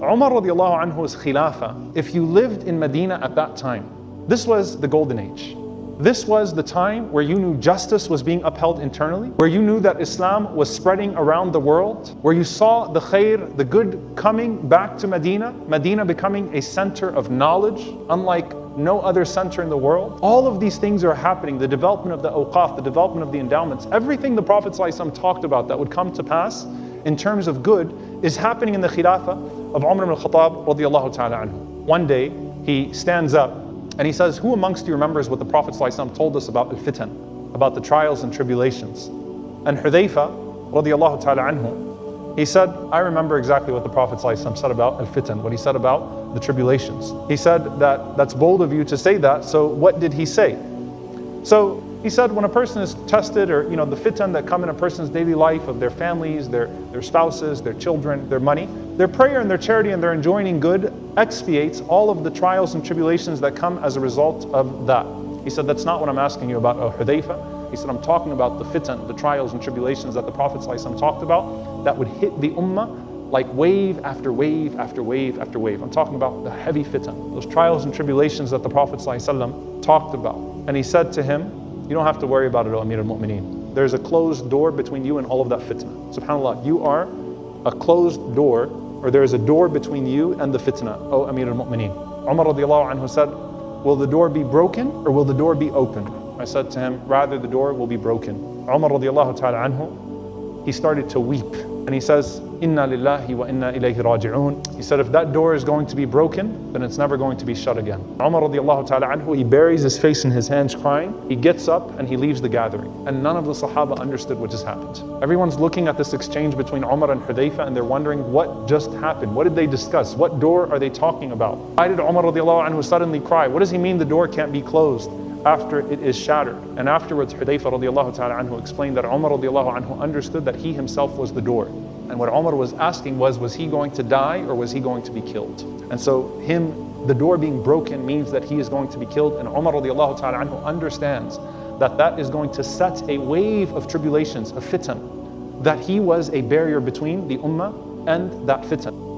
Umar radiallahu anhu's khilafah, if you lived in Medina at that time, this was the golden age. This was the time where you knew justice was being upheld internally, where you knew that Islam was spreading around the world, where you saw the khair, the good coming back to Medina, Medina becoming a center of knowledge, unlike no other center in the world. All of these things are happening, the development of the awqaf, the development of the endowments, everything the Prophet ﷺ talked about that would come to pass in terms of good is happening in the khilafah of Umar ibn al-Khattab radiallahu ta'ala anhu. One day, he stands up and he says, who amongst you remembers what the Prophet ﷺ told us about al-fitan, about the trials and tribulations? And Hudayfa radiallahu ta'ala anhu, he said, I remember exactly what the Prophet ﷺ said about al-fitan, what he said about the tribulations. He said that that's bold of you to say that, so what did he say? So he said when a person is tested, or the fitan that come in a person's daily life of their families, their spouses, their children, their money, their prayer and their charity and their enjoining good expiates all of the trials and tribulations that come as a result of that. He said, that's not what I'm asking you about, O Hudayfa. He said, I'm talking about the fitan, the trials and tribulations that the Prophet ﷺ talked about that would hit the ummah like wave after wave after wave after wave. I'm talking about the heavy fitan, those trials and tribulations that the Prophet ﷺ talked about. And he said to him, you don't have to worry about it, O Amir al-Mu'mineen. There's a closed door between you and all of that fitna. SubhanAllah, you are a closed door, or there is a door between you and the fitna, O Amir al-Mu'mineen. Umar radiallahu anhu said, will the door be broken or will the door be open? I said to him, rather the door will be broken. Umar radiallahu ta'ala anhu, he started to weep. And he says, Inna lillahi wa inna ilayhi raji'un. He said, if that door is going to be broken, then it's never going to be shut again. Umar radiallahu ta'ala anhu, he buries his face in his hands crying. He gets up and he leaves the gathering. And none of the Sahaba understood what just happened. Everyone's looking at this exchange between Umar and Hudayfa and they're wondering what just happened. What did they discuss? What door are they talking about? Why did Umar radiallahu anhu suddenly cry? What does he mean the door can't be closed after it is shattered? And afterwards, Hudayfa radiallahu ta'ala anhu explained that Umar radiallahu anhu understood that he himself was the door. And what Umar was asking was he going to die or was he going to be killed? And so the door being broken means that he is going to be killed. And Umar radiallahu ta'ala anhu understands that that is going to set a wave of tribulations, of fitan, that he was a barrier between the ummah and that fitan.